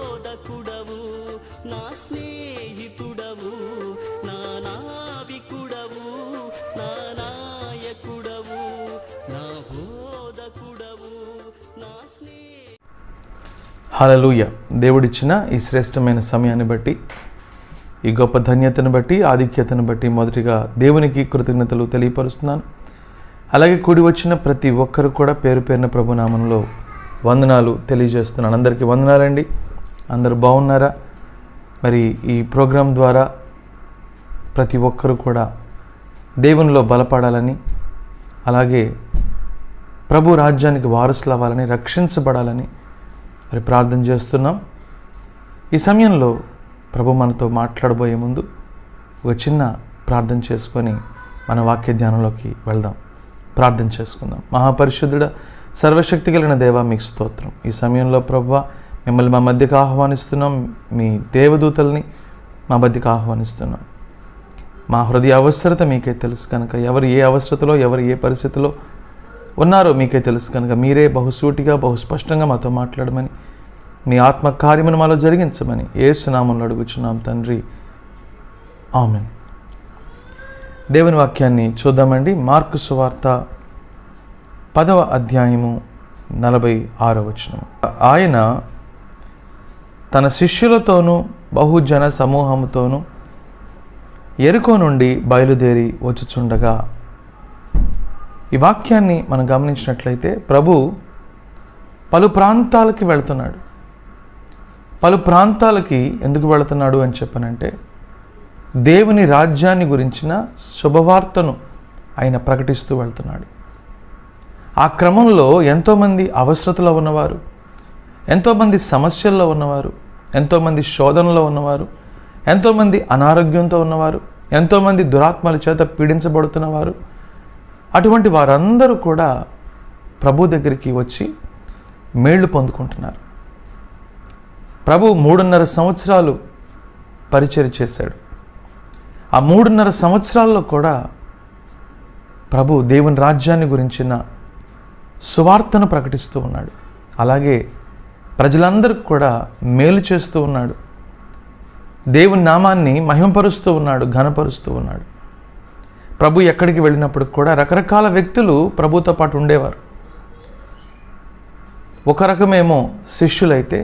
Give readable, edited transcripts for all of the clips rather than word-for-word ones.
బోధకుడవు, నా స్నేహితుడవు, నా నావికుడవు, నా నాయకుడవు, నా బోధకుడవు, నా హల్లెలూయా. దేవుడిచ్చిన ఈ శ్రేష్టమైన సమయాన్ని బట్టి, ఈ గొప్ప ధన్యతను బట్టి, ఆధిక్యతను బట్టి మొదటిగా దేవునికి కృతజ్ఞతలు తెలియపరుస్తున్నాను. అలాగే కూడి వచ్చిన ప్రతి ఒక్కరు కూడా పేరు పేరున ప్రభునామంలో వందనాలు తెలియజేస్తున్నాను. అందరికీ వందనాలండి. అందరూ బాగున్నారా? మరి ఈ ప్రోగ్రాం ద్వారా ప్రతి ఒక్కరు కూడా దేవునిలో బలపడాలని, అలాగే ప్రభు రాజ్యానికి వారసులు అవ్వాలని, రక్షించబడాలని మరి ప్రార్థన చేస్తున్నాం. ఈ సమయంలో ప్రభు మనతో మాట్లాడబోయే ముందు ఒక చిన్న ప్రార్థన చేసుకొని మన వాక్య ధ్యానంలోకి వెళ్దాం. ప్రార్థన చేసుకుందాం. మహాపరిశుద్ధుడ, సర్వశక్తి కలిగిన దేవా, మీకు స్తోత్రం. ఈ సమయంలో ప్రభువా, మిమ్మల్ని మా మధ్యకు ఆహ్వానిస్తున్నాం. మీ దేవదూతల్ని మా మధ్యకు ఆహ్వానిస్తున్నాం. మా హృదయ అవసరత మీకే తెలుసు కనుక, ఎవరు ఏ అవసరతలో, ఎవరు ఏ పరిస్థితిలో ఉన్నారో మీకే తెలుసు కనుక, మీరే బహుసూటిగా బహుస్పష్టంగా మాతో మాట్లాడమని, మీ ఆత్మ కార్యమును మాలో జరిగించమని యేసు నామములో అడుగుచున్నాం తండ్రి, ఆమేన్. దేవుని వాక్యాన్ని చూద్దామండి. మార్కు సువార్త 10వ అధ్యాయము 46వ వచనం. ఆయన తన శిష్యులతోనూ బహుజన సమూహముతోనూ యెరికో నుండి బయలుదేరి వచ్చుచుండగా. ఈ వాక్యాన్ని మనం గమనించినట్లయితే ప్రభు పలు ప్రాంతాలకి వెళుతున్నాడు. పలు ప్రాంతాలకి ఎందుకు వెళుతున్నాడు అని చెప్పనంటే, దేవుని రాజ్యాన్ని గురించిన శుభవార్తను ఆయన ప్రకటిస్తూ వెళ్తున్నాడు. ఆ క్రమంలో ఎంతోమంది అవసరతలో ఉన్నవారు, ఎంతోమంది సమస్యల్లో ఉన్నవారు, ఎంతోమంది శోధనలో ఉన్నవారు, ఎంతోమంది అనారోగ్యంతో ఉన్నవారు, ఎంతోమంది దురాత్మల చేత పీడించబడుతున్నవారు, అటువంటి వారందరూ కూడా ప్రభు దగ్గరికి వచ్చి మేళ్ళు పొందుకుంటున్నారు. ప్రభు 3.5 సంవత్సరాలు పరిచర్య చేశాడు. ఆ 3.5 సంవత్సరాల్లో కూడా ప్రభు దేవుని రాజ్యాన్ని గురించిన సువార్తను ప్రకటిస్తూ ఉన్నాడు. అలాగే ప్రజలందరికీ కూడా మేలు చేస్తూ ఉన్నాడు. దేవుని నామాన్ని మహిమపరుస్తూ ఉన్నాడు, ఘనపరుస్తూ ఉన్నాడు. ప్రభు ఎక్కడికి వెళ్ళినప్పుడు కూడా రకరకాల వ్యక్తులు ప్రభుతో పాటు ఉండేవారు. ఒక రకమేమో శిష్యులైతే,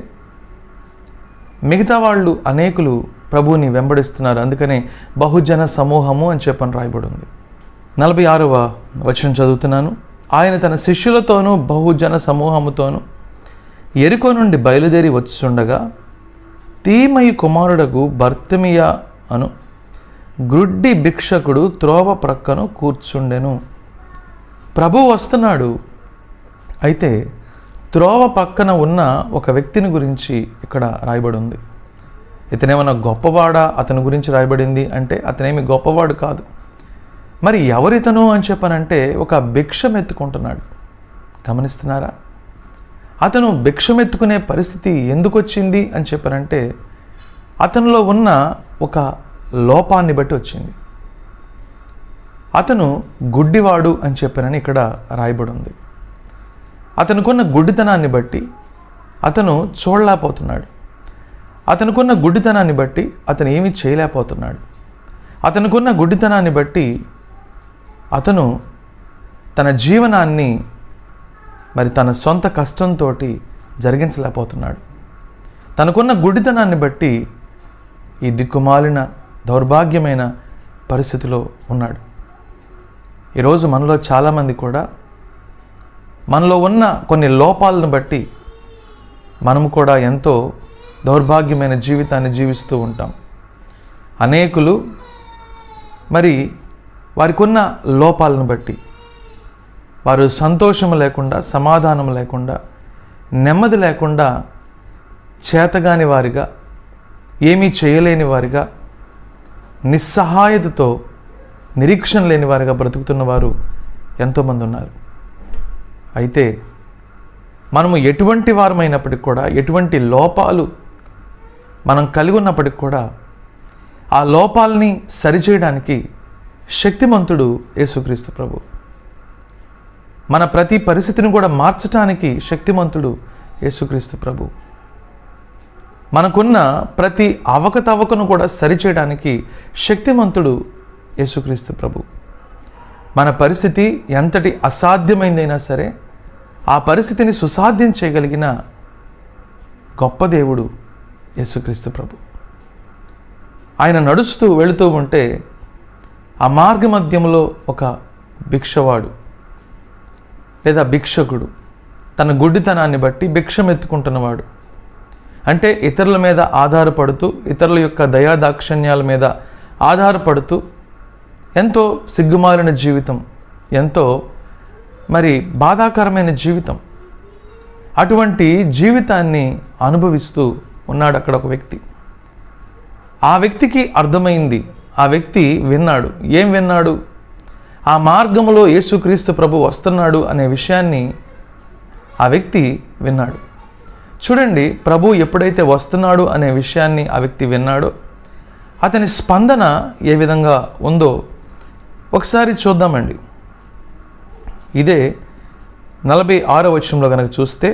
మిగతా వాళ్ళు అనేకులు ప్రభువుని వెంబడిస్తున్నారు. అందుకనే బహుజన సమూహము అని చెప్పని రాయబడి ఉంది. 46వ వచనం చదువుతున్నాను. ఆయన తన శిష్యులతోనూ బహుజన సమూహముతోనూ యెరికో నుండి బయలుదేరి వచ్చుండగా, తీమయి కుమారుడకు బర్తిమియా అను గ్రుడ్డి భిక్షకుడు త్రోవ ప్రక్కను కూర్చుండెను. ప్రభు వస్తున్నాడు. అయితే త్రోవ పక్కన ఉన్న ఒక వ్యక్తిని గురించి ఇక్కడ రాయబడి ఉంది. ఇతనేమన్నా గొప్పవాడా? అతని గురించి రాయబడింది అంటే అతనేమి గొప్పవాడు కాదు. మరి ఎవరితను అని చెప్పనంటే, ఒక భిక్షమెత్తుకుంటున్నాడు. గమనిస్తున్నారా? అతను భిక్షమెత్తుకునే పరిస్థితి ఎందుకు వచ్చింది అని చెప్పనంటే, అతనిలో ఉన్న ఒక లోపాన్ని బట్టి వచ్చింది. అతను గుడ్డివాడు అని చెప్పనని ఇక్కడ రాయబడి ఉంది. అతనుకున్న గుడ్డితనాన్ని బట్టి అతను చూడలేకపోతున్నాడు. అతనుకున్న గుడ్డితనాన్ని బట్టి అతను ఏమీ చేయలేకపోతున్నాడు. అతనుకున్న గుడ్డితనాన్ని బట్టి అతను తన జీవనాన్ని మరి తన సొంత కష్టంతో జరిగించలేకపోతున్నాడు. తనకున్న గుడ్డితనాన్ని బట్టి ఈ దిక్కుమాలిన దౌర్భాగ్యమైన పరిస్థితిలో ఉన్నాడు. ఈరోజు మనలో చాలామంది కూడా మనలో ఉన్న కొన్ని లోపాలను బట్టి మనము కూడా ఎంతో దౌర్భాగ్యమైన జీవితాన్ని జీవిస్తూ ఉంటాం. అనేకులు మరి వారికి ఉన్న లోపాలను బట్టి వారు సంతోషం లేకుండా, సమాధానం లేకుండా, నెమ్మది లేకుండా, చేతగాని వారిగా, ఏమీ చేయలేని వారిగా, నిస్సహాయతతో, నిరీక్షణ లేని వారిగా బ్రతుకుతున్న వారు ఎంతోమంది ఉన్నారు. అయితే మనము ఎటువంటి వారమైనప్పటికి కూడా, ఎటువంటి లోపాలు మనం కలిగి ఉన్నప్పటికి కూడా, ఆ లోపాలని సరిచేయడానికి శక్తిమంతుడు యేసుక్రీస్తు ప్రభు. మన ప్రతి పరిస్థితిని కూడా మార్చడానికి శక్తిమంతుడు యేసుక్రీస్తు ప్రభు. మనకున్న ప్రతి అవకతవకను కూడా సరిచేయడానికి శక్తిమంతుడు యేసుక్రీస్తు ప్రభు. మన పరిస్థితి ఎంతటి అసాధ్యమైందైనా సరే ఆ పరిస్థితిని సుసాధ్యం చేయగలిగిన గొప్ప దేవుడు యేసుక్రీస్తు ప్రభు. ఆయన నడుస్తూ వెళుతూ ఉంటే ఆ మార్గ మధ్యంలో ఒక భిక్షవాడు లేదా భిక్షకుడు తన గుడ్డితనాన్ని బట్టి భిక్షం ఎత్తుకుంటున్నవాడు, అంటే ఇతరుల మీద ఆధారపడుతూ, ఇతరుల యొక్క దయాదాక్షిణ్యాల మీద ఆధారపడుతూ ఎంతో సిగ్గుమాలిన జీవితం, ఎంతో బాధాకరమైన జీవితం, అటువంటి జీవితాన్ని అనుభవిస్తూ ఉన్నాడు అక్కడ ఒక వ్యక్తి. ఆ వ్యక్తికి అర్థమైంది, ఆ వ్యక్తి విన్నాడు. ఏం విన్నాడు? ఆ మార్గంలో యేసుక్రీస్తు ప్రభు వస్తున్నాడు అనే విషయాన్ని ఆ వ్యక్తి విన్నాడు. చూడండి, ప్రభు ఎప్పుడైతే వస్తున్నాడు అనే విషయాన్ని ఆ వ్యక్తి విన్నాడో అతని స్పందన ఏ విధంగా ఉందో ఒకసారి చూద్దామండి. ఇదే 46వ వచనంలో కనుక చూస్తే,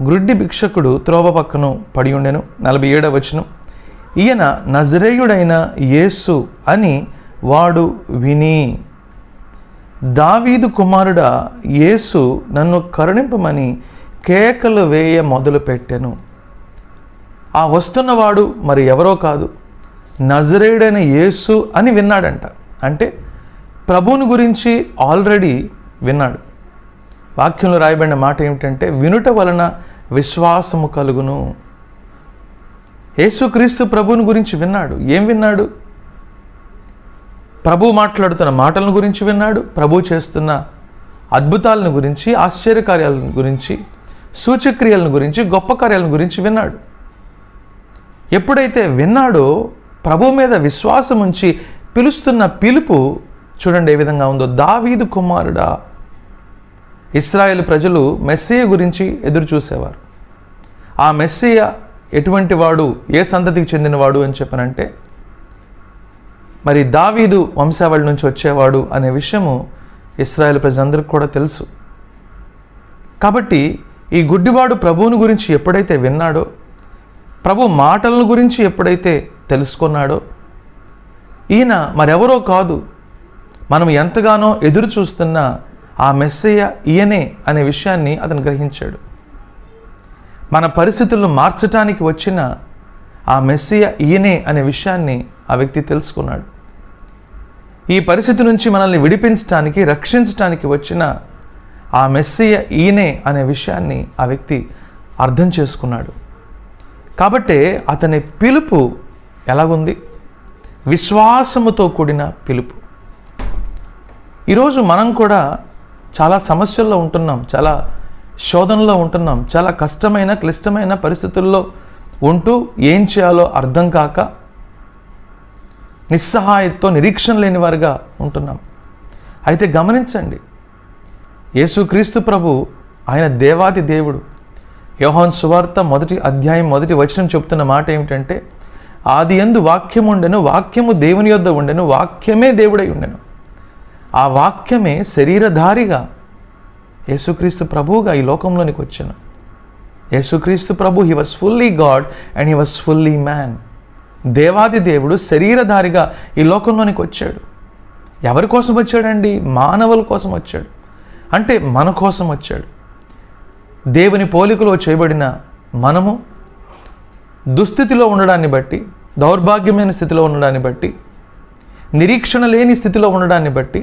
గ్రుడ్డి భిక్షకుడు త్రోవ పక్కను పడి ఉండెను. 47వ వచనం, ఈయన నజరేయుడైన యేసు అని వాడు విని, దావీదు కుమారుడా యేసు నన్ను కరుణింపమని కేకలు వేయ మొదలుపెట్టెను. ఆ వస్తున్నవాడు మరి ఎవరో కాదు, నజరేయుడైన యేసు అని విన్నాడంట. అంటే ప్రభువుని గురించి ఆల్రెడీ విన్నాడు. వాక్యంలో రాయబడిన మాట ఏమిటంటే, వినుట వలన విశ్వాసము కలుగును. యేసుక్రీస్తు ప్రభువుని గురించి విన్నాడు. ఏం విన్నాడు? ప్రభు మాట్లాడుతున్న మాటలను గురించి విన్నాడు, ప్రభు చేస్తున్న అద్భుతాలను గురించి, ఆశ్చర్యకార్యాలను గురించి, సూచక్రియలను గురించి, గొప్ప కార్యాలను గురించి విన్నాడు. ఎప్పుడైతే విన్నాడో ప్రభు మీద విశ్వాసం ఉంచి పిలుస్తున్న పిలుపు చూడండి ఏ విధంగా ఉందో. దావీదు కుమారుడా. ఇశ్రాయేలు ప్రజలు మెస్సియ గురించి ఎదురు చూసేవారు. ఆ మెస్సియ ఎటువంటి వాడు, ఏ సంతతికి చెందినవాడు అని చెప్పనంటే మరి దావీదు వంశావళి నుంచి వచ్చేవాడు అనే విషయము ఇశ్రాయేలు ప్రజలందరికీ కూడా తెలుసు. కాబట్టి ఈ గుడ్డివాడు ప్రభువుని గురించి ఎప్పుడైతే విన్నాడో, ప్రభు మాటలను గురించి ఎప్పుడైతే తెలుసుకున్నాడో, ఈయన మరెవరో కాదు, మనం ఎంతగానో ఎదురు చూస్తున్న ఆ మెస్సయ్య ఈయనే అనే విషయాన్ని అతను గ్రహించాడు. మన పరిస్థితులను మార్చడానికి వచ్చిన ఆ మెస్సయ్య ఈయనే అనే విషయాన్ని ఆ వ్యక్తి తెలుసుకున్నాడు. ఈ పరిస్థితి నుంచి మనల్ని విడిపించడానికి, రక్షించడానికి వచ్చిన ఆ మెస్సయ్య ఈయనే అనే విషయాన్ని ఆ వ్యక్తి అర్థం చేసుకున్నాడు. కాబట్టే అతని పిలుపు ఎలాగుంది? విశ్వాసముతో కూడిన పిలుపు. ఈరోజు మనం కూడా చాలా సమస్యల్లో ఉంటున్నాం, చాలా శోధనలో ఉంటున్నాం, చాలా కష్టమైన, క్లిష్టమైన పరిస్థితుల్లో ఉంటూ ఏం చేయాలో అర్థం కాక నిస్సహాయతతో, నిరీక్షణ లేని వారుగా ఉంటున్నాం. అయితే గమనించండి, యేసుక్రీస్తు ప్రభు ఆయన దేవాది దేవుడు. యోహాను సువార్త 1వ అధ్యాయం 1వ వచనం చెప్తున్న మాట ఏమిటంటే, ఆది యందు వాక్యము ఉండెను, వాక్యము దేవుని యొద్ద ఉండెను, వాక్యమే దేవుడై ఉండెను. ఆ వాక్యమే శరీరధారిగా యేసుక్రీస్తు ప్రభువుగా ఈ లోకంలోనికి వచ్చాను. యేసుక్రీస్తు ప్రభు, he was fully God and he was fully man. దేవాది దేవుడు శరీరధారిగా ఈ లోకంలోనికి వచ్చాడు. ఎవరి కోసం వచ్చాడండి? మానవుల కోసం వచ్చాడు. అంటే మన కోసం వచ్చాడు. దేవుని పోలికలో చేయబడిన మనము దుస్థితిలో ఉండడాన్ని బట్టి, దౌర్భాగ్యమైన స్థితిలో ఉండడాన్ని బట్టి, నిరీక్షణ లేని స్థితిలో ఉండడాన్ని బట్టి,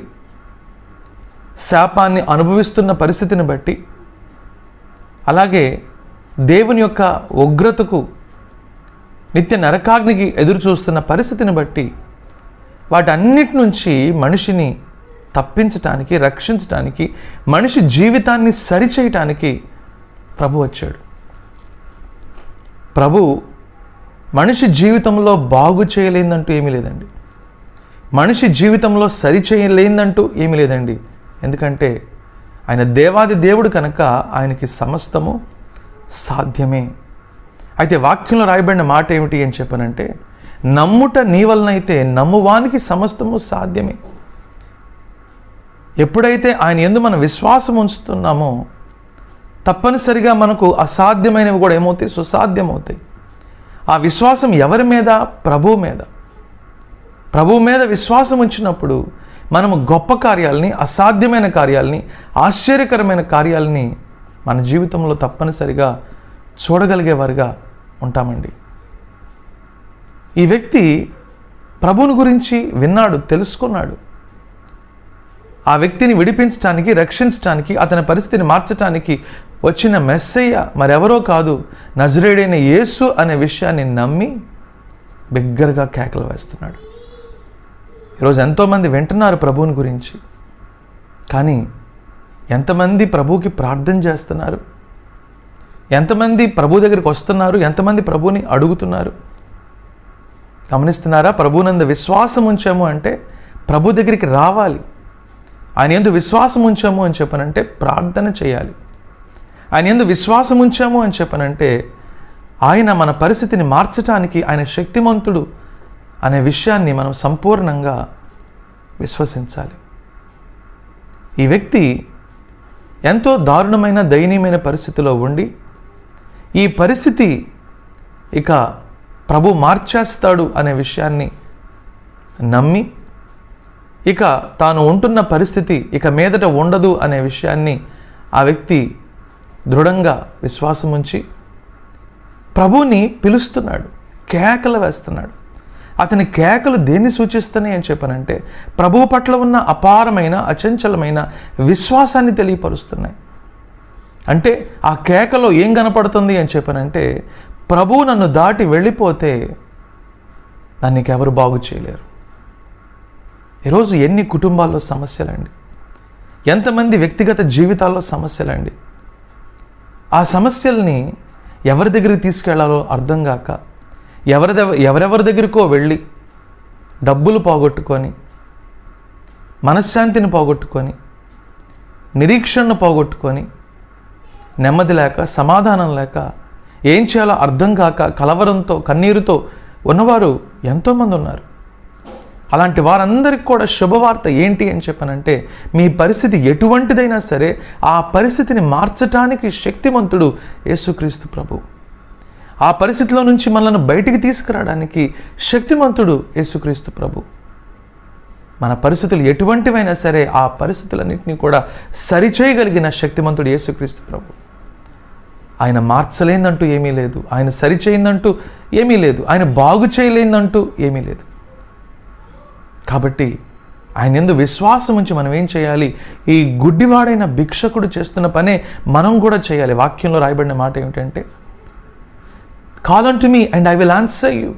శాపాన్ని అనుభవిస్తున్న పరిస్థితిని బట్టి, అలాగే దేవుని యొక్క ఉగ్రతకు, నిత్య నరకాగ్నికి ఎదురు చూస్తున్న పరిస్థితిని బట్టి, వాటన్నిటి నుంచి మనిషిని తప్పించటానికి, రక్షించటానికి, మనిషి జీవితాన్ని సరిచేయటానికి ప్రభు వచ్చాడు. ప్రభు మనిషి జీవితంలో బాగు చేయలేదంటూ ఏమీ లేదండి. మనిషి జీవితంలో సరిచేయలేదంటూ ఏమీ లేదండి. ఎందుకంటే ఆయన దేవాది దేవుడు కనుక ఆయనకి సమస్తము సాధ్యమే. అయితే వాక్యంలో రాయబడిన మాట ఏమిటి అని చెప్పనంటే, నమ్ముట నీ వలనైతే నమ్మువానికి సమస్తము సాధ్యమే. ఎప్పుడైతే ఆయన యందు మనం విశ్వాసం ఉంచుతున్నామో తప్పనిసరిగా మనకు అసాధ్యమైనవి కూడా ఏమవుతాయి? సుసాధ్యమవుతాయి. ఆ విశ్వాసం ఎవరి మీద? ప్రభువు మీద. ప్రభువు మీద విశ్వాసం ఉంచినప్పుడు మనము గొప్ప కార్యాలని, అసాధ్యమైన కార్యాలని, ఆశ్చర్యకరమైన కార్యాలని మన జీవితంలో తప్పనిసరిగా చూడగలిగేవారుగా ఉంటామండి. ఈ వ్యక్తి ప్రభువుని గురించి విన్నాడు, తెలుసుకున్నాడు. ఆ వ్యక్తిని విడిపించడానికి, రక్షించడానికి, అతని పరిస్థితిని మార్చడానికి వచ్చిన మెస్సయ్య మరెవరో కాదు, నజరేయుడైన యేసు అనే విషయాన్ని నమ్మి బిగ్గరగా కేకలు వేస్తున్నాడు. ఈరోజు ఎంతోమంది వింటున్నారు ప్రభువుని గురించి, కానీ ఎంతమంది ప్రభువుకి ప్రార్థన చేస్తున్నారు? ఎంతమంది ప్రభు దగ్గరికి వస్తున్నారు? ఎంతమంది ప్రభువుని అడుగుతున్నారు? గమనిస్తున్నారా? ప్రభువునందు విశ్వాసం ఉంచాము అంటే ప్రభు దగ్గరికి రావాలి. ఆయన యందు విశ్వాసం ఉంచాము అని చెప్పనంటే ప్రార్థన చేయాలి. ఆయన యందు విశ్వాసం ఉంచాము అని చెప్పనంటే ఆయన మన పరిస్థితిని మార్చడానికి ఆయన శక్తిమంతుడు అనే విషయాన్ని మనం సంపూర్ణంగా విశ్వసించాలి. ఈ వ్యక్తి ఎంతో దారుణమైన, దయనీయమైన పరిస్థితిలో ఉండి ఈ పరిస్థితి ఇక ప్రభు మార్చేస్తాడు అనే విషయాన్ని నమ్మి, ఇక తాను ఉంటున్న పరిస్థితి ఇక మీదట ఉండదు అనే విషయాన్ని ఆ వ్యక్తి దృఢంగా విశ్వాసం ఉంచి ప్రభువుని పిలుస్తున్నాడు, కేకలు వేస్తున్నాడు. అతని కేకలు దేన్ని సూచిస్తున్నాయి అని చెప్పనంటే ప్రభువు పట్ల ఉన్న అపారమైన, అచంచలమైన విశ్వాసాన్ని తెలియపరుస్తున్నాయి. అంటే ఆ కేకలో ఏం కనపడుతుంది అని చెప్పనంటే ప్రభువు నన్ను దాటి వెళ్ళిపోతే దాన్ని ఎవరు బాగు చేయలేరు. ఈరోజు ఎన్ని కుటుంబాల్లో సమస్యలండి, ఎంతమంది వ్యక్తిగత జీవితాల్లో సమస్యలండి. ఆ సమస్యల్ని ఎవరి దగ్గరికి తీసుకెళ్లాలో అర్థం కాక ఎవరెవరి దగ్గరికో వెళ్ళి డబ్బులు పోగొట్టుకొని, మనశ్శాంతిని పోగొట్టుకొని, నిరీక్షణను పోగొట్టుకొని, నెమ్మది లేక, సమాధానం లేక, ఏం చేయాలో అర్థం కాక కలవరంతో, కన్నీరుతో ఉన్నవారు ఎంతోమంది ఉన్నారు. అలాంటి వారందరికీ కూడా శుభవార్త ఏంటి అని చెప్పనంటే మీ పరిస్థితి ఎటువంటిదైనా సరే ఆ పరిస్థితిని మార్చటానికి శక్తిమంతుడు యేసుక్రీస్తు ప్రభు. ఆ పరిస్థితిలో నుంచి మనల్ని బయటికి తీసుకురావడానికి శక్తిమంతుడు యేసుక్రీస్తు ప్రభు. మన పరిస్థితులు ఎటువంటివైనా సరే ఆ పరిస్థితులన్నింటినీ కూడా సరిచేయగలిగిన శక్తిమంతుడు యేసుక్రీస్తు ప్రభు. ఆయన మార్చలేందంటూ ఏమీ లేదు, ఆయన సరిచేయిందంటూ ఏమీ లేదు, ఆయన బాగు చేయలేందంటూ ఏమీ లేదు. కాబట్టి ఆయన యందు విశ్వాసం ఉంచి మనం ఏం చేయాలి? ఈ గుడ్డివాడైన భిక్షకుడు చేస్తున్న పనే మనం కూడా చేయాలి. వాక్యంలో రాయబడిన మాట ఏమిటంటే, call unto me and I will answer you.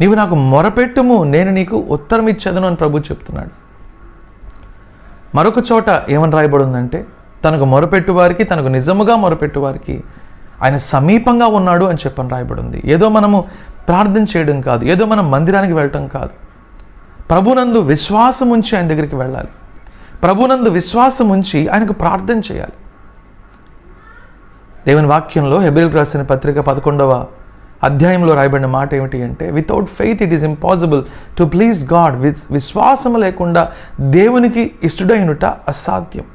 నీవు నాకు మొరపెట్టుము, నేను నీకు ఉత్తరం ఇచ్చేదను అని ప్రభు చెప్తున్నాడు. మరొక చోట ఏమని రాయబడి ఉందంటే, తనకు మొరపెట్టు వారికి, తనకు నిజముగా మొరపెట్టు వారికి ఆయన సమీపంగా ఉన్నాడు అని చెప్పని రాయబడి ఉంది. ఏదో మనము ప్రార్థన చేయడం కాదు, ఏదో మనం మందిరానికి వెళ్ళటం కాదు. ప్రభునందు విశ్వాసం ఉంచి ఆయన దగ్గరికి వెళ్ళాలి. ప్రభునందు విశ్వాసం ఉంచి ఆయనకు ప్రార్థన చేయాలి. దేవుని వాక్యంలో హెబ్రీయులకు రాసిన పత్రిక 11వ అధ్యాయంలో రాయబడిన మాట ఏమిటి అంటే, without faith it is impossible to please God. విశ్వాసం లేకుండా దేవునికి ఇష్టడైనట అసాధ్యం.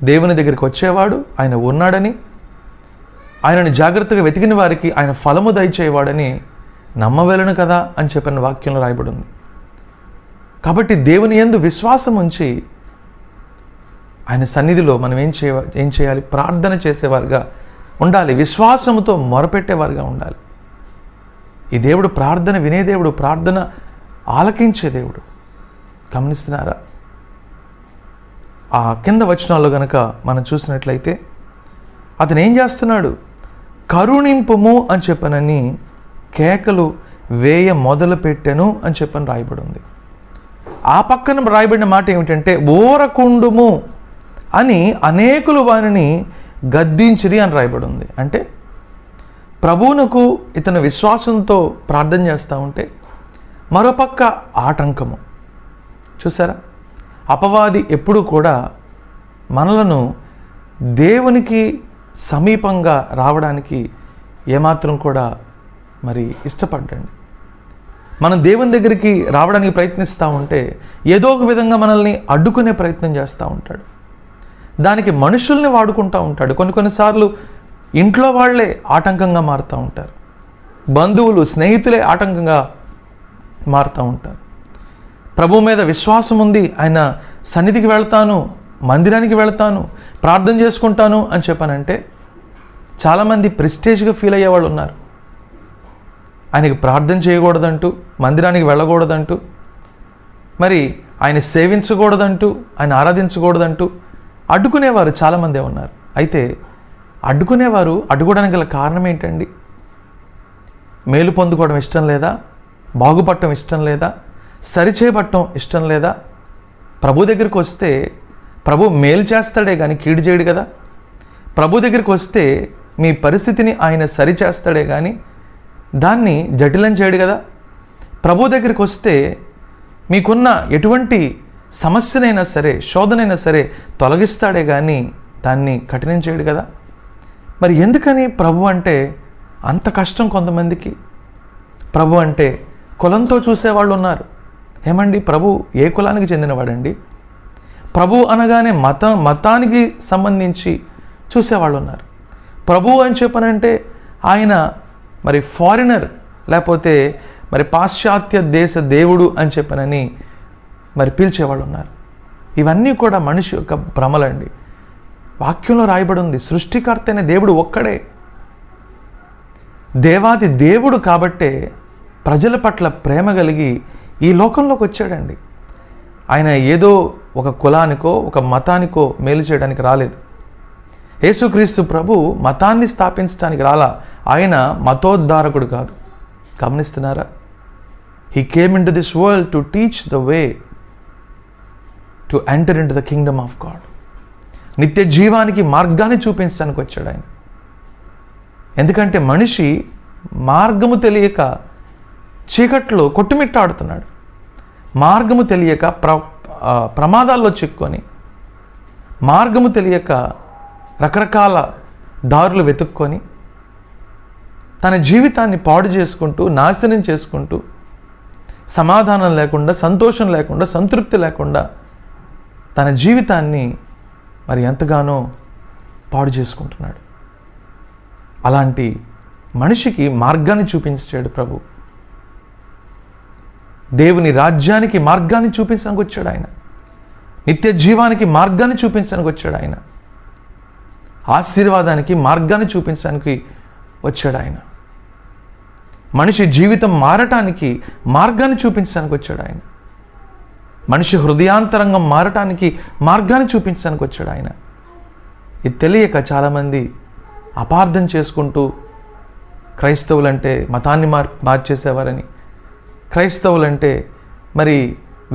దేవుని దగ్గరికి వచ్చేవాడు ఆయన ఉన్నాడని, ఆయనను జాగ్రత్తగా వెతికిన వారికి ఆయన ఫలము దయచేవాడని నమ్మవలెను కదా అని చెప్పిన వాక్యంలో రాయబడి ఉంది. కాబట్టి దేవుని యందు విశ్వాసం ఉంచి ఆయన సన్నిధిలో మనం ఏం చేయాలి? ప్రార్థన చేసేవారుగా ఉండాలి, విశ్వాసముతో మొరపెట్టేవారుగా ఉండాలి. ఈ దేవుడు ప్రార్థన వినే దేవుడు, ప్రార్థన ఆలకించే దేవుడు. గమనిస్తున్నారా? ఆ కింద వచనాల్లో గనక మనం చూసినట్లయితే అతను ఏం చేస్తున్నాడు? కరుణింపుము అని చెప్పనని కేకలు వేయ మొదలు పెట్టెను అని చెప్పని రాయబడి ఉంది. ఆ పక్కన రాయబడిన మాట ఏమిటంటే, ఊరకుండుము అని అనేకులు వారిని గద్దించిరి అని రాయబడి ఉంది. అంటే ప్రభువునకు ఇతను విశ్వాసంతో ప్రార్థన చేస్తూ ఉంటే మరోపక్క ఆటంకము. చూసారా? అపవాది ఎప్పుడూ కూడా మనలను దేవునికి సమీపంగా రావడానికి ఏమాత్రం కూడా మరి ఇష్టపడ్డండి. మనం దేవుని దగ్గరికి రావడానికి ప్రయత్నిస్తూ ఉంటే ఏదో ఒక విధంగా మనల్ని అడ్డుకునే ప్రయత్నం చేస్తూ ఉంటాడు. దానికి మనుషుల్ని వాడుకుంటూ ఉంటాడు. కొన్నిసార్లు ఇంట్లో వాళ్ళే ఆటంకంగా మారుతూ ఉంటారు. బంధువులు, స్నేహితులే ఆటంకంగా మారుతూ ఉంటారు. ప్రభు మీద విశ్వాసం ఉంది, ఆయన సన్నిధికి వెళ్తాను, మందిరానికి వెళ్తాను, ప్రార్థన చేసుకుంటాను అని చెప్పానంటే చాలామంది ప్రెస్టేజ్గా ఫీల్ అయ్యేవాళ్ళు ఉన్నారు. ఆయనకి ప్రార్థన చేయకూడదంటూ, మందిరానికి వెళ్ళకూడదంటూ, మరి ఆయన సేవించకూడదంటూ, ఆయన ఆరాధించకూడదంటూ అడ్డుకునేవారు చాలామందే ఉన్నారు. అయితే అడ్డుకునేవారు అడ్డుకోవడానికి గల కారణం ఏంటండి? మేలు పొందుకోవడం ఇష్టం లేదా? బాగుపడటం ఇష్టం లేదా? సరిచేయబట్టం ఇష్టం లేదా? ప్రభు దగ్గరికి వస్తే ప్రభు మేలు చేస్తాడే కానీ కీడు చేయడు కదా. ప్రభు దగ్గరికి వస్తే మీ పరిస్థితిని ఆయన సరిచేస్తాడే కానీ దాన్ని జటిలం చేయడు కదా. ప్రభు దగ్గరికి వస్తే మీకున్న ఎటువంటి సమస్యనైనా సరే, శోధనైనా సరే తొలగిస్తాడే కానీ దాన్ని కఠినం చేయడు కదా. మరి ఎందుకని ప్రభు అంటే అంత కష్టం కొంతమందికి? ప్రభు అంటే కులంతో చూసేవాళ్ళు ఉన్నారు. ఏమండి, ప్రభు ఏ కులానికి చెందినవాడండి? ప్రభు అనగానే మతానికి సంబంధించి చూసేవాళ్ళు ఉన్నారు. ప్రభు అని చెప్పనంటే ఆయన మరి ఫారినర్, లేకపోతే మరి పాశ్చాత్య దేశ దేవుడు అని చెప్పనని మరి పిలిచేవాళ్ళు ఉన్నారు. ఇవన్నీ కూడా మనిషి యొక్క భ్రమలండి. వాక్యంలో రాయబడి ఉంది, సృష్టికర్త అయిన దేవుడు ఒక్కడే, దేవాది దేవుడు కాబట్టే ప్రజల పట్ల ప్రేమ కలిగి ఈ లోకంలోకి వచ్చాడండి. ఆయన ఏదో ఒక కులానికో ఒక మతానికో మేలు చేయడానికి రాలేదు. యేసుక్రీస్తు ప్రభు మతాన్ని స్థాపించడానికి రాలా. ఆయన మతోద్ధారకుడు కాదు. గమనిస్తున్నారా? He came into this world to teach the way to enter into the kingdom of God. నిత్య జీవానికి మార్గాన్ని చూపించడానికి వచ్చాడు ఆయన. ఎందుకంటే మనిషి మార్గము తెలియక చీకట్లో కొట్టుమిట్టాడుతున్నాడు. మార్గము తెలియక ప్రమాదాల్లో చిక్కుకొని, మార్గము తెలియక రకరకాల దారులు వెతుక్కొని తన జీవితాన్ని పాడు చేసుకుంటూ, నాశనం చేసుకుంటూ, సమాధానం లేకుండా, సంతోషం లేకుండా, సంతృప్తి లేకుండా తన జీవితాన్ని మరి ఎంతగానో పాడు చేసుకుంటున్నాడు. అలాంటి మనిషికి మార్గాన్ని చూపించాడు ప్రభు. దేవుని రాజ్యానికి మార్గాన్ని చూపించడానికి వచ్చాడు ఆయన. నిత్య జీవానికి మార్గాన్ని చూపించడానికి వచ్చాడు ఆయన. ఆశీర్వాదానికి మార్గాన్ని చూపించడానికి వచ్చాడు ఆయన. మనిషి జీవితం మారటానికి మార్గాన్ని చూపించడానికి వచ్చాడు ఆయన. మనిషి హృదయాంతరంగం మారటానికి మార్గాన్ని చూపించడానికి వచ్చాడు ఆయన. ఇది తెలియక చాలామంది అపార్థం చేసుకుంటూ క్రైస్తవులంటే మతాన్ని మార్చేసేవారని, క్రైస్తవులంటే మరి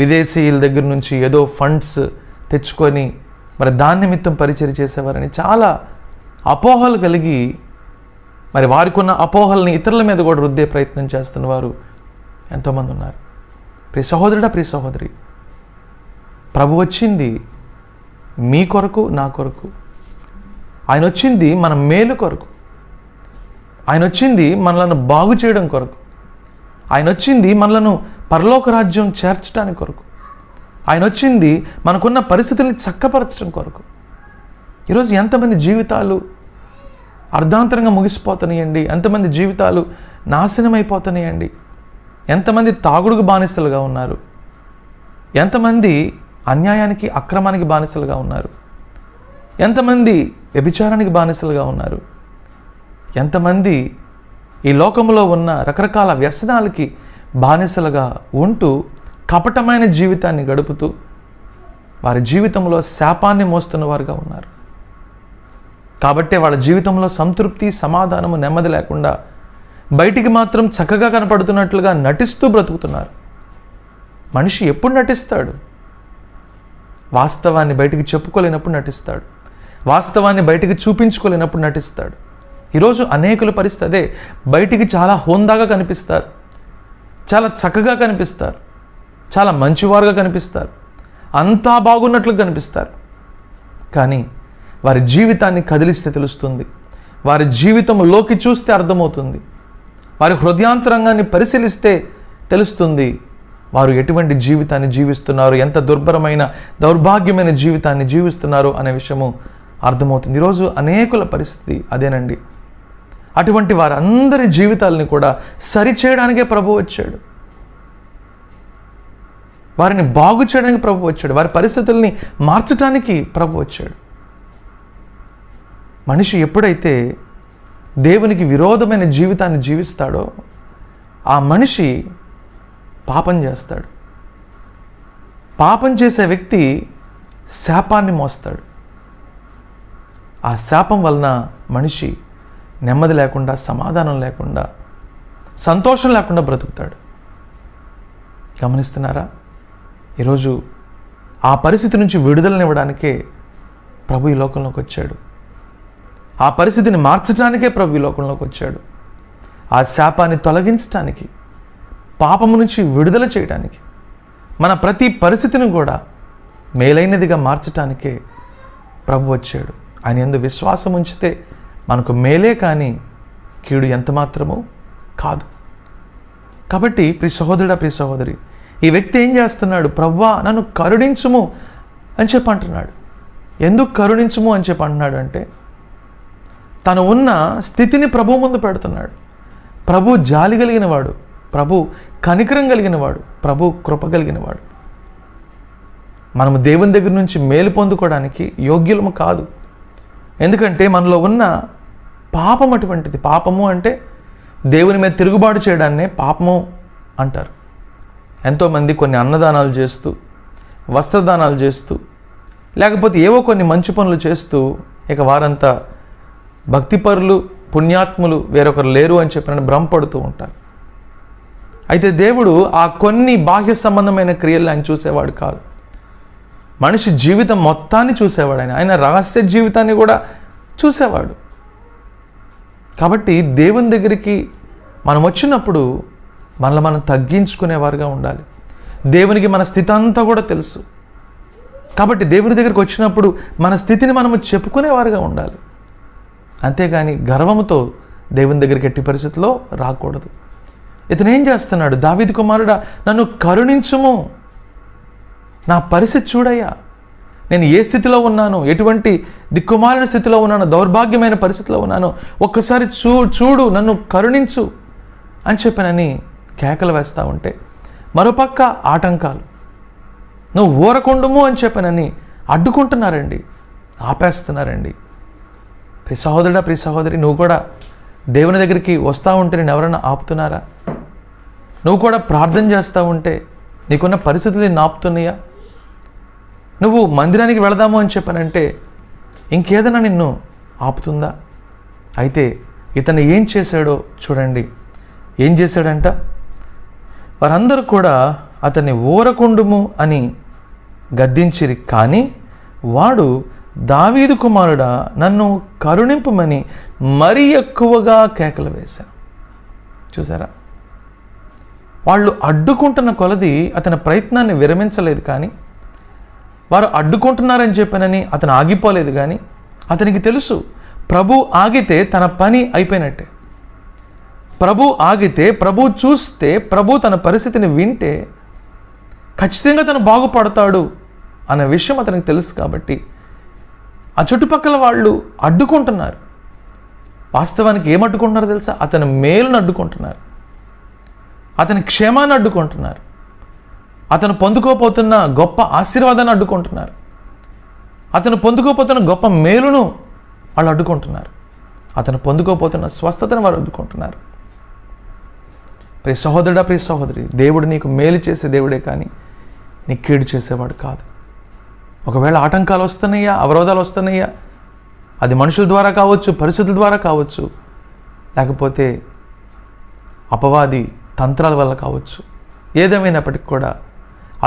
విదేశీయుల దగ్గర నుంచి ఏదో ఫండ్స్ తెచ్చుకొని మరి దాని నిమిత్తం పరిచయం చేసేవారని చాలా అపోహలు కలిగి మరి వారికి ఉన్న అపోహల్ని ఇతరుల మీద కూడా రుద్దే ప్రయత్నం చేస్తున్న వారు ఎంతోమంది ఉన్నారు. ప్రియ సహోదరుడా, ప్రియ సహోదరి, ప్రభు వచ్చింది మీ కొరకు, నా కొరకు. ఆయన వచ్చింది మన మేలు కొరకు. ఆయన వచ్చింది మనలను బాగు చేయడం కొరకు. ఆయన వచ్చింది మనలను పరలోక రాజ్యం చేర్చడానికి కొరకు. ఆయన వచ్చింది మనకున్న పరిస్థితుల్ని చక్కపరచడం కొరకు. ఈరోజు ఎంతమంది జీవితాలు అర్ధాంతరంగా ముగిసిపోతున్నాయండి. ఎంతమంది జీవితాలు నాశనమైపోతున్నాయండి. ఎంతమంది తాగుడుకు బానిసలుగా ఉన్నారు. ఎంతమంది అన్యాయానికి, అక్రమానికి బానిసలుగా ఉన్నారు. ఎంతమంది వ్యభిచారానికి బానిసలుగా ఉన్నారు. ఎంతమంది ఈ లోకంలో ఉన్న రకరకాల వ్యసనాలకి బానిసలుగా ఉంటూ కపటమైన జీవితాన్ని గడుపుతూ వారి జీవితంలో శాపాన్ని మోస్తున్న వారుగా ఉన్నారు. కాబట్టే వాళ్ళ జీవితంలో సంతృప్తి, సమాధానము, నెమ్మది లేకుండా బయటికి మాత్రం చక్కగా కనపడుతున్నట్లుగా నటిస్తూ బ్రతుకుతున్నారు. మనిషి ఎప్పుడు నటిస్తాడు? వాస్తవాన్ని బయటికి చెప్పుకోలేనప్పుడు నటిస్తాడు. వాస్తవాన్ని బయటికి చూపించుకోలేనప్పుడు నటిస్తాడు. ఈరోజు అనేకుల పరిస్థితి అదే. బయటికి చాలా హోందాగా కనిపిస్తారు, చాలా చక్కగా కనిపిస్తారు, చాలా మంచివారుగా కనిపిస్తారు, అంతా బాగున్నట్లు కనిపిస్తారు. కానీ వారి జీవితాన్ని కదిలిస్తే తెలుస్తుంది, వారి జీవితంలోకి చూస్తే అర్థమవుతుంది, వారి హృదయాంతరంగాన్ని పరిశీలిస్తే తెలుస్తుంది వారు ఎటువంటి జీవితాన్ని జీవిస్తున్నారు, ఎంత దుర్భరమైన, దౌర్భాగ్యమైన జీవితాన్ని జీవిస్తున్నారు అనే విషయము అర్థమవుతుంది. ఈరోజు అనేకుల పరిస్థితి అదేనండి. అటువంటి వారందరి జీవితాలని కూడా సరిచేయడానికే ప్రభు వచ్చాడు. వారిని బాగు చేయడానికి ప్రభు వచ్చాడు. వారి పరిస్థితుల్ని మార్చడానికి ప్రభు వచ్చాడు. మనిషి ఎప్పుడైతే దేవునికి విరోధమైన జీవితాన్ని జీవిస్తాడో ఆ మనిషి పాపం చేస్తాడు. పాపం చేసే వ్యక్తి శాపాన్ని మోస్తాడు. ఆ శాపం వలన మనిషి నెమ్మది లేకుండా, సమాధానం లేకుండా, సంతోషం లేకుండా బ్రతుకుతాడు. గమనిస్తున్నారా? ఈరోజు ఆ పరిస్థితి నుంచి విడుదలనివ్వడానికే ప్రభు ఈ లోకంలోకి వచ్చాడు. ఆ పరిస్థితిని మార్చడానికే ప్రభు ఈ లోకంలోకి వచ్చాడు. ఆ శాపాన్ని తొలగించడానికి, పాపము నుంచి విడుదల చేయడానికి, మన ప్రతి పరిస్థితిని కూడా మేలైనదిగా మార్చడానికే ప్రభు వచ్చాడు. ఆయన యందు విశ్వాసం ఉంచితే మనకు మేలే కానీ కీడు ఎంత మాత్రమూ కాదు. కాబట్టి ప్రియ సహోదరుడా, ప్రియ సహోదరి, ఈ వ్యక్తి ఏం చేస్తున్నాడు? ప్రభువా నన్ను కరుణించుము అని చెప్పి అంటున్నాడు. ఎందుకు కరుణించుము అని చెప్పి అంటున్నాడు అంటే తను ఉన్న స్థితిని ప్రభు ముందు పెడుతున్నాడు. ప్రభు జాలి కలిగిన వాడు, ప్రభు కనికరం కలిగిన వాడు, ప్రభు కృప కలిగిన వాడు. మనము దేవుని దగ్గర నుంచి మేలు పొందుకోవడానికి యోగ్యులము కాదు. ఎందుకంటే మనలో ఉన్న పాపం అటువంటిది. పాపము అంటే దేవుని మీద తిరుగుబాటు చేయడాన్నే పాపము అంటారు. ఎంతోమంది కొన్ని అన్నదానాలు చేస్తూ, వస్త్రదానాలు చేస్తూ, లేకపోతే ఏవో కొన్ని మంచి పనులు చేస్తూ ఇక వారంతా భక్తిపరులు, పుణ్యాత్ములు వేరొకరు లేరు అని చెప్పిన భ్రమపడుతూ ఉంటారు. అయితే దేవుడు ఆ కొన్ని బాహ్య సంబంధమైన క్రియలు ఆయన చూసేవాడు కాదు. మనిషి జీవితం మొత్తాన్ని చూసేవాడు. ఆయన రహస్య జీవితాన్ని కూడా చూసేవాడు. కాబట్టి దేవుని దగ్గరికి మనం వచ్చినప్పుడు మనల్ని మనం తగ్గించుకునేవారుగా ఉండాలి. దేవునికి మన స్థితి అంతా కూడా తెలుసు. కాబట్టి దేవుని దగ్గరికి వచ్చినప్పుడు మన స్థితిని మనము చెప్పుకునేవారుగా ఉండాలి. అంతేగాని గర్వంతో దేవుని దగ్గరికి ఎట్టి పరిస్థితిలో రాకూడదు. ఇతను ఏం చేస్తున్నాడు? దావీదు కుమారుడా నన్ను కరుణించుము, నా పరిస్థితి చూడయ్యా, నేను ఏ స్థితిలో ఉన్నాను, ఎటువంటి దిక్కుమాలిన స్థితిలో ఉన్నాను, దౌర్భాగ్యమైన పరిస్థితిలో ఉన్నాను, ఒక్కసారి చూడు, నన్ను కరుణించు అని చెప్పనని కేకలు వేస్తూ ఉంటే మరోపక్క ఆటంకాలు, నువ్వు ఊరకుండుము అని చెప్పనని అడ్డుకుంటున్నారండి, ఆపేస్తున్నారండి. ప్రియ సహోదరుడా, ప్రియ సహోదరి, నువ్వు కూడా దేవుని దగ్గరికి వస్తూ ఉంటే నేను ఎవరైనా ఆపుతున్నారా? నువ్వు కూడా ప్రార్థన చేస్తూ ఉంటే నీకున్న పరిస్థితులు నేను ఆపుతున్నాయా? నువ్వు మందిరానికి వెళదాము అని చెప్పానంటే ఇంకేదైనా నిన్ను ఆపుతుందా? అయితే ఇతను ఏం చేశాడో చూడండి. ఏం చేశాడంట? వారందరూ కూడా అతన్ని ఊరకుండుము అని గద్దించిరి. కానీ వాడు దావీదు కుమారుడా నన్ను కరుణింపమని మరీ ఎక్కువగా కేకలు వేశాను. చూసారా? వాళ్ళు అడ్డుకుంటున్న కొలది అతని ప్రయత్నాన్ని విరమించలేదు. కానీ వారు అడ్డుకుంటున్నారని చెప్పానని అతను ఆగిపోలేదు. కానీ అతనికి తెలుసు ప్రభు ఆగితే తన పని అయిపోయినట్టే. ప్రభు ఆగితే, ప్రభు చూస్తే, ప్రభు తన పరిస్థితిని వింటే ఖచ్చితంగా తను బాగుపడతాడు అనే విషయం అతనికి తెలుసు. కాబట్టి ఆ చుట్టుపక్కల వాళ్ళు అడ్డుకుంటున్నారు. వాస్తవానికి ఏం అడ్డుకుంటున్నారో తెలుసా? అతని మేలును అడ్డుకుంటున్నారు, అతని క్షేమాన్ని అడ్డుకుంటున్నారు, అతను పొందుకోపోతున్న గొప్ప ఆశీర్వాదాన్ని అడ్డుకుంటున్నారు, అతను పొందుకోపోతున్న గొప్ప మేలును వాళ్ళు అడ్డుకుంటున్నారు, అతను పొందుకోపోతున్న స్వస్థతను వారు అడ్డుకుంటున్నారు. ప్రియ సహోదరుడా, ప్రియ సహోదరి, దేవుడు నీకు మేలు చేసే దేవుడే కానీ నీ కీడు చేసేవాడు కాదు. ఒకవేళ ఆటంకాలు వస్తున్నాయా, అవరోధాలు వస్తున్నాయా, అది మనుషుల ద్వారా కావచ్చు, పరిస్థితుల ద్వారా కావచ్చు, లేకపోతే అపవాది తంత్రాల వల్ల కావచ్చు, ఏదేమైనప్పటికీ కూడా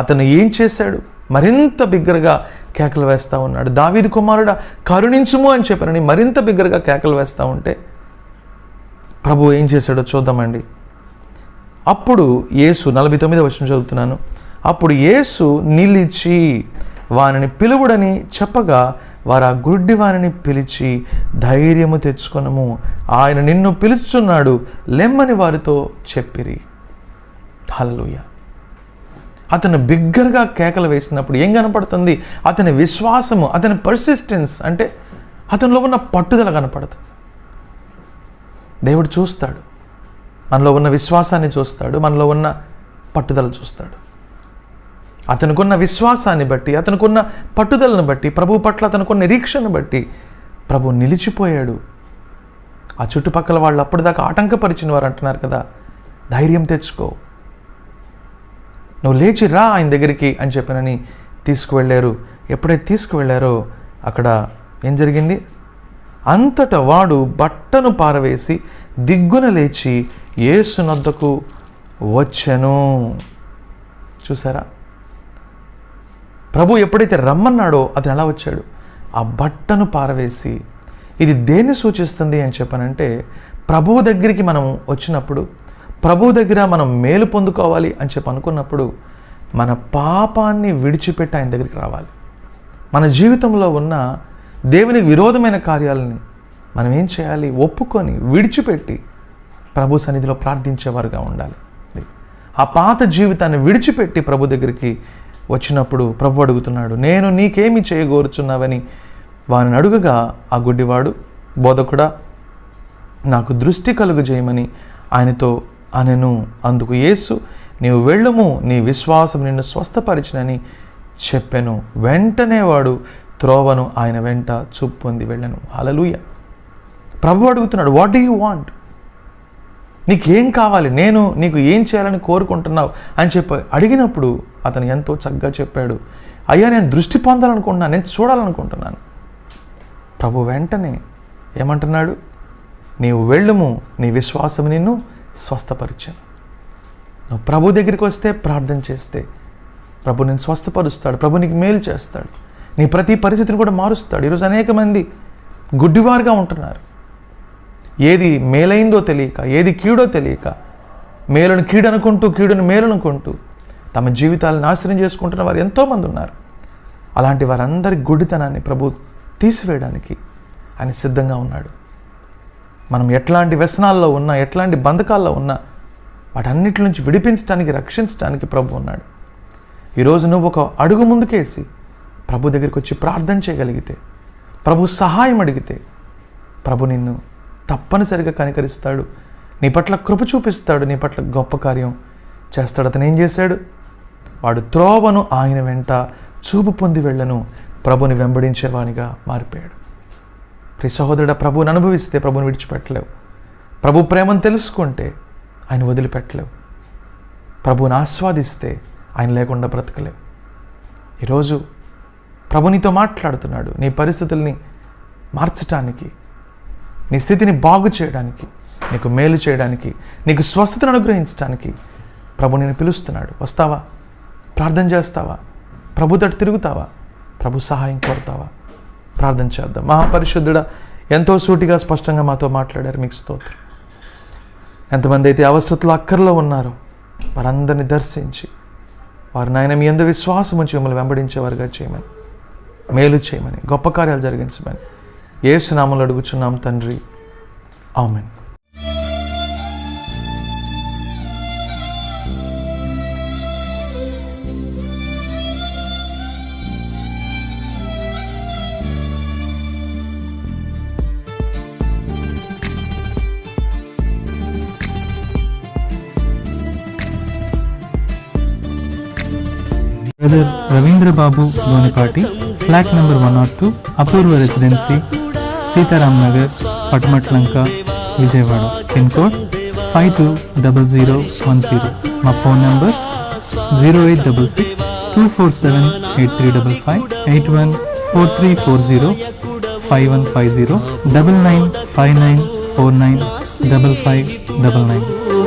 అతను ఏం చేశాడు? మరింత బిగ్గరగా కేకలు వేస్తూ ఉన్నాడు. దావీదు కుమారుడా కరుణించుము అని చెప్పానని మరింత బిగ్గరగా కేకలు వేస్తూ ఉంటే ప్రభు ఏం చేశాడో చూద్దామండి. అప్పుడు యేసు, 49వ వచనం చదువుతున్నాను. అప్పుడు యేసు నిలిచి వానిని పిలువుడని చెప్పగా వారు ఆ గుడ్డి వానిని పిలిచి ధైర్యము తెచ్చుకొనుము, ఆయన నిన్ను పిలుచుచున్నాడు, లెమ్మని వారితో చెప్పిరి. హల్లెలూయా. అతను బిగ్గరగా కేకలు వేసినప్పుడు ఏం కనపడుతుంది? అతని విశ్వాసము, అతని పర్సిస్టెన్స్, అంటే అతనిలో ఉన్న పట్టుదల కనపడుతుంది. దేవుడు చూస్తాడు, మనలో ఉన్న విశ్వాసాన్ని చూస్తాడు, మనలో ఉన్న పట్టుదల చూస్తాడు. అతనుకున్న విశ్వాసాన్ని బట్టి, అతనుకున్న పట్టుదలను బట్టి, ప్రభు పట్ల అతనుకున్న నిరీక్షను బట్టి ప్రభు నిలిచిపోయాడు. ఆ చుట్టుపక్కల వాళ్ళు అప్పటిదాకా ఆటంకపరిచిన వారు అంటున్నారు కదా, ధైర్యం తెచ్చుకో, నువ్వు లేచి రా ఆయన దగ్గరికి అని చెప్పినని తీసుకువెళ్ళారు. ఎప్పుడైతే తీసుకువెళ్ళారో అక్కడ ఏం జరిగింది? అంతటా వాడు బట్టను పారవేసి దిగ్గున లేచి యేసు నొద్దకు వచ్చెను. చూసారా, ప్రభు ఎప్పుడైతే రమ్మన్నాడో అతను ఎలా వచ్చాడు? ఆ బట్టను పారవేసి. ఇది దేన్ని సూచిస్తుంది అని చెప్పానంటే, ప్రభువు దగ్గరికి మనం వచ్చినప్పుడు, ప్రభువు దగ్గర మనం మేలు పొందుకోవాలి అని చెప్పి అనుకున్నప్పుడు మన పాపాన్ని విడిచిపెట్టి ఆయన దగ్గరికి రావాలి. మన జీవితంలో ఉన్న దేవునికి విరోధమైన కార్యాలని మనం ఏం చేయాలి? ఒప్పుకొని విడిచిపెట్టి ప్రభు సన్నిధిలో ప్రార్థించేవారుగా ఉండాలి. ఆ పాత జీవితాన్ని విడిచిపెట్టి ప్రభు దగ్గరికి వచ్చినప్పుడు ప్రభు అడుగుతున్నాడు, నేను నీకేమి చేయగోరుచున్నావని వారిని అడుగగా ఆ గుడ్డివాడు, బోధకుడా నాకు దృష్టి కలుగు చేయమని ఆయనతో అనెను. అందుకు యేసు, నీవు వెళ్ళుము, నీ విశ్వాసం నిన్ను స్వస్థపరిచినని చెప్పెను. వెంటనే వాడు త్రోవను ఆయన వెంట చూపు పొంది వెళ్ళను. హల్లెలూయా. ప్రభు అడుగుతున్నాడు, వాట్ డూ యూ వాంట్? నీకేం కావాలి? నేను నీకు ఏం చేయాలని కోరుకుంటున్నావు అని చెప్పి అడిగినప్పుడు అతను ఎంతో చక్కగా చెప్పాడు, అయ్యా నేను దృష్టి పొందాలనుకుంటున్నాను, నేను చూడాలనుకుంటున్నాను. ప్రభు వెంటనే ఏమంటున్నాడు? నీవు వెళ్ళుము, నీ విశ్వాసం నిన్ను స్వస్థపరిచాను. నువ్వు ప్రభు దగ్గరికి వస్తే, ప్రార్థన చేస్తే ప్రభు నేను స్వస్థపరుస్తాడు, ప్రభు నీకు మేలు చేస్తాడు, నీ ప్రతి పరిస్థితిని కూడా మారుస్తాడు. ఈరోజు అనేక మంది గుడ్డివారుగా ఉంటున్నారు. ఏది మేలైందో తెలియక, ఏది కీడో తెలియక, మేలును కీడు అనుకుంటూ, కీడును మేలు అనుకుంటూ తమ జీవితాలను నాశనం చేసుకుంటున్న వారు ఎంతోమంది ఉన్నారు. అలాంటి వారందరి గుడ్డితనాన్ని ప్రభు తీసివేయడానికి ఆయన సిద్ధంగా ఉన్నాడు. మనం ఎట్లాంటి వ్యసనాల్లో ఉన్నా, ఎట్లాంటి బంధకాల్లో ఉన్నా వాటన్నిటి నుంచి విడిపించడానికి, రక్షించడానికి ప్రభు ఉన్నాడు. ఈరోజు నువ్వు ఒక అడుగు ముందుకేసి ప్రభు దగ్గరికి వచ్చి ప్రార్థన చేయగలిగితే, ప్రభు సహాయం అడిగితే ప్రభు నిన్ను తప్పనిసరిగా కనికరిస్తాడు, నీ పట్ల కృప చూపిస్తాడు, నీ పట్ల గొప్ప కార్యం చేస్తాడు. అతను ఏం చేశాడు? వాడు త్రోవను ఆయన వెంట చూపు పొంది వెళ్ళను, ప్రభుని వెంబడించేవానిగా మారిపోయాడు. ప్రియ సహోదరుడా, ప్రభువుని అనుభవిస్తే ప్రభుని విడిచిపెట్టలేవు. ప్రభు ప్రేమను తెలుసుకుంటే ఆయన వదిలిపెట్టలేవు. ప్రభువుని ఆస్వాదిస్తే ఆయన లేకుండా బ్రతకలేవు. ఈరోజు ప్రభు నీతో మాట్లాడుతున్నాడు. నీ పరిస్థితుల్ని మార్చటానికి, నీ స్థితిని బాగు చేయడానికి, నీకు మేలు చేయడానికి, నీకు స్వస్థతను అనుగ్రహించడానికి ప్రభు నిన్ను పిలుస్తున్నాడు. వస్తావా? ప్రార్థన చేస్తావా? ప్రభు తట్టు తిరుగుతావా? ప్రభు సహాయం కోరుతావా? ప్రార్థన చేద్దాం. మహాపరిశుద్ధుడా, ఎంతో సూటిగా స్పష్టంగా మాతో మాట్లాడారు, మీకు స్తోత్రం. ఎంతమంది అయితే అవసరతలో అక్కర్లో ఉన్నారో వారందరినీ దర్శించి వారు నాయన మీ యందు విశ్వాసం ఉంచి మిమ్మల్ని వెంబడించేవారుగా చేయమని, మేలు చేయమని, గొప్ప కార్యాలు జరిగించమని యేసు నామములో అడుగుచున్నాం తండ్రి, ఆమేన్. Brother Ravindra Babu Lonipati, flat number 102, Apoorva residency, Sitaram Nagar, Patamatlanka, Vijayawada. Pin code 520010. మా ఫోన్ నంబర్స్ 0866 247 8355, 814340 5150, 9959495599.